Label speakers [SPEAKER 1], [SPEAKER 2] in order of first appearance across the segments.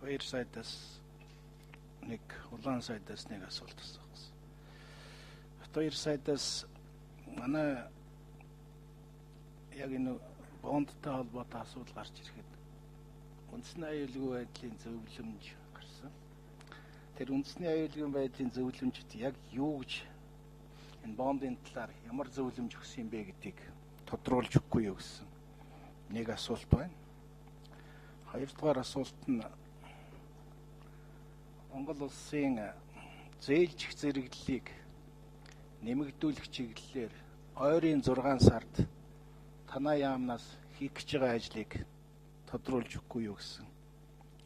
[SPEAKER 1] 2 саядаас нэг улаан саядаас нэг асуулт асуусан. 2 саядаас манай яг энэ бондтой холбоотой асуудал гарч ирэхэд үндэсний аюулгүй байдлын зөвлөмж гарсан. Тэр үндэсний аюулгүй байдлын зөвлөмжт яг юу гэж энэ бондын талаар ямар зөвлөмж өгсөн юм бэ гэдгийг тодруулж өгөхгүй юу гэсэн нэг асуулт байна. Хоёрдугаар асуулт нь Монгол улсын зээлжих зэрэглэлийг нэмэгдүүлэх чиглэлээр ойрын 6 сард танай яамнаас хийх гэж байгаа ажлыг тодруулж өгөхгүй юу гэсэн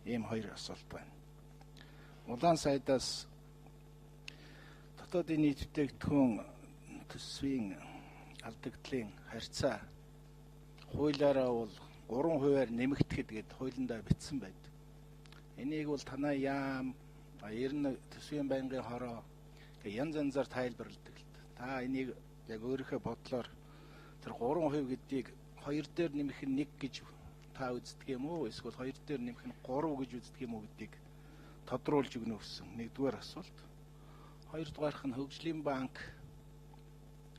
[SPEAKER 1] ийм 2 асуулт байна. Улаан сайдаас дотоодын нийт бүтээгдэхүүн төсвийн алдагдлын харьцаа хуулиараа бол 3%-аар нэмэгдэхэд гээд хуулиндаа бичсэн байдаг. Энийг бол танай яам, ер нь төсвийн байнгын хороо янз янзаар тайлбарладаг л та энийг яг өөрийнхөө бодлоор тэр 3% гэдгийг 2 дээр нэмэх нь 1 гэж та үздэг юм уу? Эсвэл 2 дээр нэмэх нь 3 гэж үздэг юм уу гэдгийг тодруулж өгнө гэсэн нэгдүгээр асуулт. Хоёрдугаарх нь хөгжлийн банк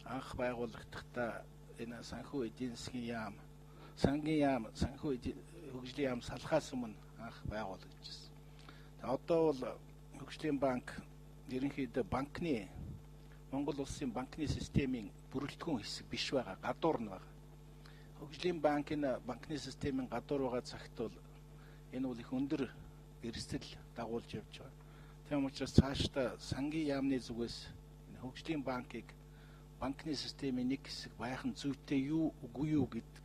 [SPEAKER 1] анх байгуулагдахдаа энэ санхүү эдийн засгийн яам, сангийн яам, санхүү хөгжлийн яам салахаас өмнө анх байгуулагдчихсан. Одоо бол хөгжлийн банк ерөнхийдөө банкны Монгол улсын банкны системийн бүрэлдэхүүн хэсэг биш байгаа, гадуур нь байгаа. Хөгжлийн банкны системийн гадуур байгаа цагт бол энэ бол их өндөр эрсдэл дагуулж явж байгаа. Тийм учраас цаашдаа сангийн яамны зүгээс хөгжлийн банкыг банкны системийн нэг хэсэг байх нь зүйтэй юу үгүй юу гэдэг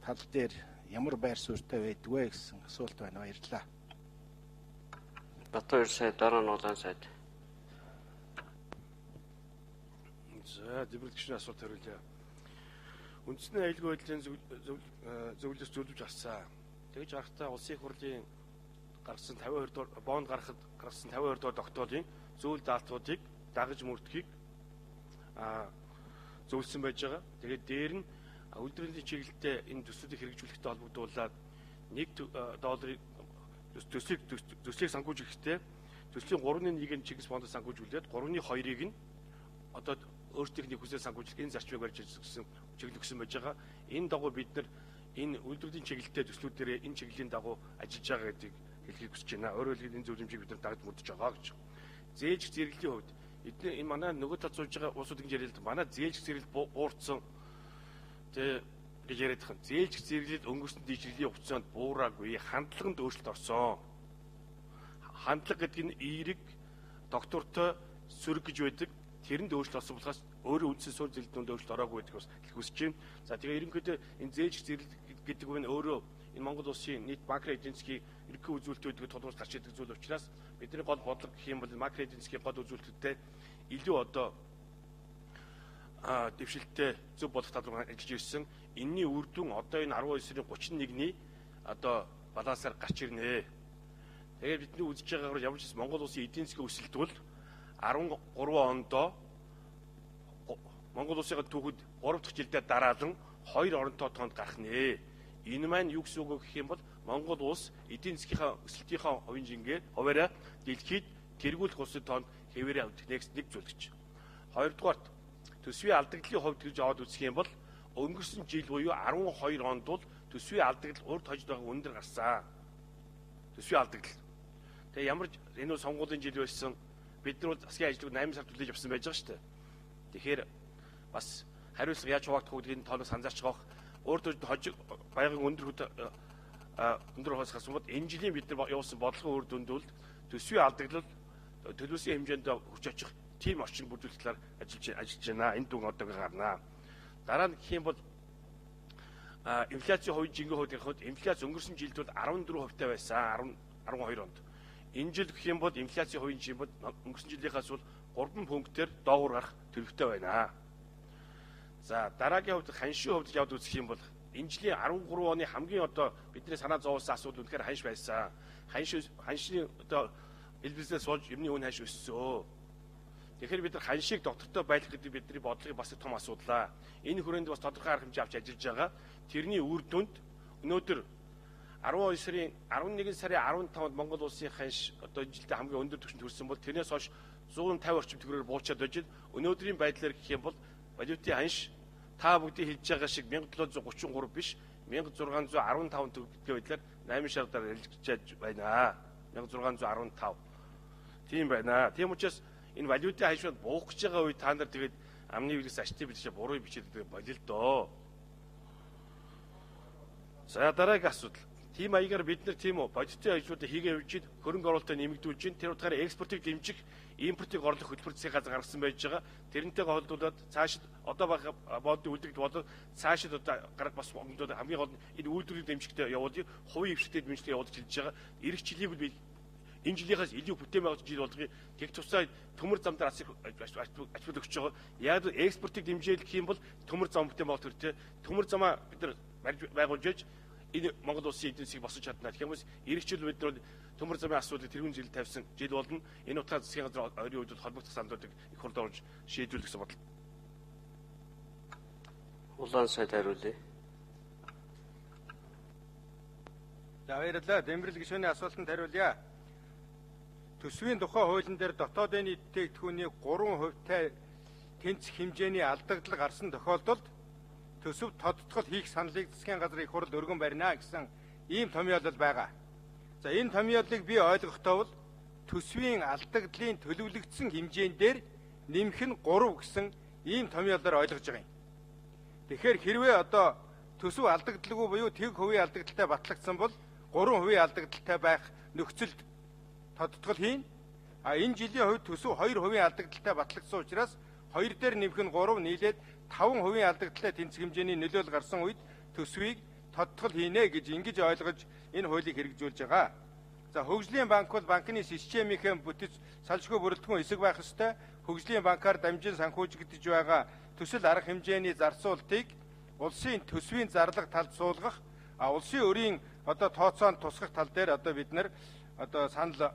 [SPEAKER 1] тал дээр ямар байр суурьтай байдаг вэ гэсэн асуулт байна. Баярлалаа.
[SPEAKER 2] Батбаяр сайд, дараа нь улаан сайд.
[SPEAKER 3] За, дэврэлт гишүүний асуулт хариулъя. Үндэсний аюулгүй байдлын зөвлөлөөс зөвлөж авсан. Тэгж харахтаа улсын их хурлын гаргасан 52 дугаар бонд гаргахад гаргасан 52 дугаар тогтоолын зөвлөлт даалтуудыг дагаж мөрдөхийг зөвлөсөн байж байгаа. Тэгээд дээр нь үйлдвэрлэлийн чиглэлтэй энэ төслүүдийг хэрэгжүүлэхтэй холбогдуулаад $1 төслийг санхүүж ирэхдээ төслийн 3.1-ийг чиглэс бондод санхүүжүүлээд 3.2-ыг нь одоо өөрсдийнхний хүсэл санхүүжлэх энэ зарчмыг барьж ирсэн чиглэлсэн байж байгаа. Энэ дагуу бид нар энэ үйлдвэрлэлийн чиглэлтэй төслүүдээр энэ чиглэлийн дагуу ажиллаж байгаа гэдгийг хэлхийг хүсэж байна. Өөрөөр хэлбэл энэ зөвлөмжийг бид нар дагаж мөрдөж байгаа гэж. Зээлжих зэрэглэлийн хувьд эдгээр энэ манай нөгөө талд сууж байгаа улсууд ингэж яриад манай зээлжих зэрэглэл буурсан гэж яриад байгаа. Зээлжих зэрэглэл өнгөрсөн дэвшиглийн хугацаанд буураагүй, хандлаганд өөрчлөлт орсон. Хандлага гэдэг нь эерэг доктортой сөрөг гэж байдаг. Тэрэнд өөрчлөлт орсон болохоос өөрөө үндсэн суурь зээлдүүнд өөрчлөлт ороогүй гэдгийг бас хэлэх хүсэж байна. За тэгээ ерөнхийдөө энэ зээлжих зэрэглэл гэдэг нь өөрөө энэ Монгол улсын нийт макро эдийн засгийн ерөнхий үзүүлэлтүүдийг тодруулж гарч ирдэг зүйл учраас бидний гол бодлого гэх юм бол макро эдийн засгийн гол үзүүлэлтүүдтэй илүү одоо дэвшилттэй зөв болох тал руу ажиллаж ирсэн. Энэний үр дүн одоо энэ 19-ний 31-ний одоо балансаар гарч ирнэ. Тэгээд бидний үзэж байгаагаар ямар ч Монгол улсын эдийн засгийн өсөлт бол 13 онд Монгол улсын түүхэд 3 дахь жилдээ дараалан 2 оронтой тоонд гарах нэ. Энэ маань юу гэсэн үг гэх юм бол Монгол улс эдийн засгийнхаа өсөлтийнхаа хуваараа дэлхийд тэргүүлэх улсын тоонд хэвээрээ авдаг нэг зүйл гэж. Хоёрдугаарт төсвийн алдагдлын хувьд гэж аваад үзэх юм бол өнгөрсөн жил буюу 12 онд бол төсвийн алдагдал урд хожид байгаа өндөр гарсан. Төсвийн алдагдал. Тэгээ ямар энэ сонгуулийн жил байсан бид нар засгийн ажлыг 8 сард хүлээж авсан байж байгаа шүү дээ. Тэгэхээр бас хариуцлага яаж хуваагдах вэ гэдгийг тоонос анзаарч байгаа. Өөрөөр хожиг баягын өндөр хос хасмууд энэ жилийн бид нар явуулсан бодлогын үр дүнд бол төсвийн алдагдлал төлөвлөсөн хэмжээнд хүч очих тийм орчин бүрдүүлэх талаар ажиллаж байна. Энэ дүн одоо гарнаа. Дараа нь гэх юм бол инфляцийн хувийн жинхэнэ хувьд гэх инфляц өнгөрсөн жилд бол 14% байсан 12 онд. Энэ жил гэх юм бол инфляцийн хувийн жин бол өнгөрсөн жилийнхаас бол 3 пунктээр доогуур гарах төлөвтэй байна. За дараагийн хувьд ханшийн хувьд явд үзэх юм бол энэ жилийн 13 оны хамгийн одоо бидний санаа зовоосон асуудал үнэхээр ханш байсан. Ханшийн одоо ил бизнес болж юмны үн ханш өссөн. Тэгэхээр бид нар ханшийг доктортой байлгах гэдэг бидний бодлогын бас том асуудал. Энэ хүрээнд бас тодорхой арга хэмжээ авч ажиллаж байгаа. Тэрний үр дүнд өнөөдөр 12 сарын 11 сарын 15-нд Монгол улсын ханш одоо энэ жилдээ хамгийн өндөр түвшинд хүрсэн бол тэрнээс хойш 150 орчим төгрөгөөр буучаад байж өнөөдрийн байдлаар гэх юм бол валютын ханш та бүгдийн хэлж байгаа шиг 1733 биш 1615 төгрөг байдлаар 8 шардаар хэлж байна. 1615. Тийм байна. Тийм учраас энэ валютын ханшууд буух гэж байгаа үед та нар тэгээд амны вирус ачтын бичээ буруу бичээд болил л доо. За дараагийн асуудал. Тийм маягаар бид нар тийм үү бодитын ажлуудыг хийгээ явж ид хөрөнгө оруулалтыг нэмэгдүүлж ин тэр утгаараа экспортыг дэмжих, импортыг орлох хөтөлбөр засгийн газар гаргасан байж байгаа. Тэрнтэйгээ холбоотуулаад цаашид одоо боодын үлдэгд болоод цаашид одоо гарах бас өмдөө хамгийн гол энэ үйлдвэрийг дэмжихтэй явуулъя, хувийн хвшигтэй дэмжихтэй явуулж хэлж байгаа. Ирэх жилийг бол энэ жилийнхээс илүү бүтээн байгуулах жил болгоё. Тэг тусаа төмөр замдаар ачбал өгч байгаа. Яг экспортыг дэмжээл гэх юм бол төмөр зам бүтээн байгуулалт хэрэгтэй. Төмөр замаа бид нар байгуулж яаж энэ Монгол улсын эдийн засгийг босож чадна. Тэгэхээр хүмүүс ирэх жил бид нар төмөр замын асуудлыг тэрүүн жил тавьсан жил болно. Энэ утгаар засгийн газар ойрын үед холбогдох сандруудыг их хурлд орж шийдвэрлэх гэсэн бодол.
[SPEAKER 2] Улаан сайд хариулъя.
[SPEAKER 4] За баярлалаа. Дэмбэрэл гишүүний асуултанд хариулъя. Төсвийн тухай хуулийн дээр дотоодын бүтээгдэхүүний 3% тэнцэх хэмжээний алдагдал гарсан тохиолдолд төсөв тодтгол хийх саналыг засгийн газрын их хурл өргөн барина гэсэн ийм томьёолол байгаа. За энэ томьёолыг би ойлгохдоо бол төсвийн алдагдлын төлөвлөгдсөн хэмжээнд дээр нэмэх нь 3 гэсэн ийм томьёолоор ойлгож байгаа юм. Тэгэхээр хэрвээ одоо төсөв алдагдaltaгүй буюу тэг хувийн алдагдaltaй батлагдсан бол 3% алдагдaltaй байх нөхцөлд тодтгол хийн. А энэ жилийн хувьд төсөв 2% алдагдaltaй батлагдсан учраас 2 дээр нэмэх нь 3 нийлээд 5% алдагдaltaй тэнцэх хэмжээний нөлөөлөл гарсан үед төсвийг тодтгол хийнэ гэж ингэж ойлгож энэ хуулийг хэрэгжүүлж байгаа. За хөгжлийн банк бол банкны системийнхээ бүтэц салшгүй бүрэлдэхүүн хэсэг байх ёстой. Хөгжлийн банкар дамжин санхүүжигдэж байгаа төсөл арга хэмжээний зарцуултыг улсын төсвийн зарлага талд суулгах, улсын өрийн одоо тооцоонд тусгах тал дээр одоо бид нар одоо санал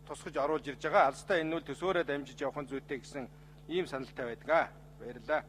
[SPEAKER 4] тусгаж оруулж ирж байгаа. Алстай энэ нь төсөөрөө дамжиж явах нь зүйтэй гэсэн ийм саналтай байдаг. Баярлалаа.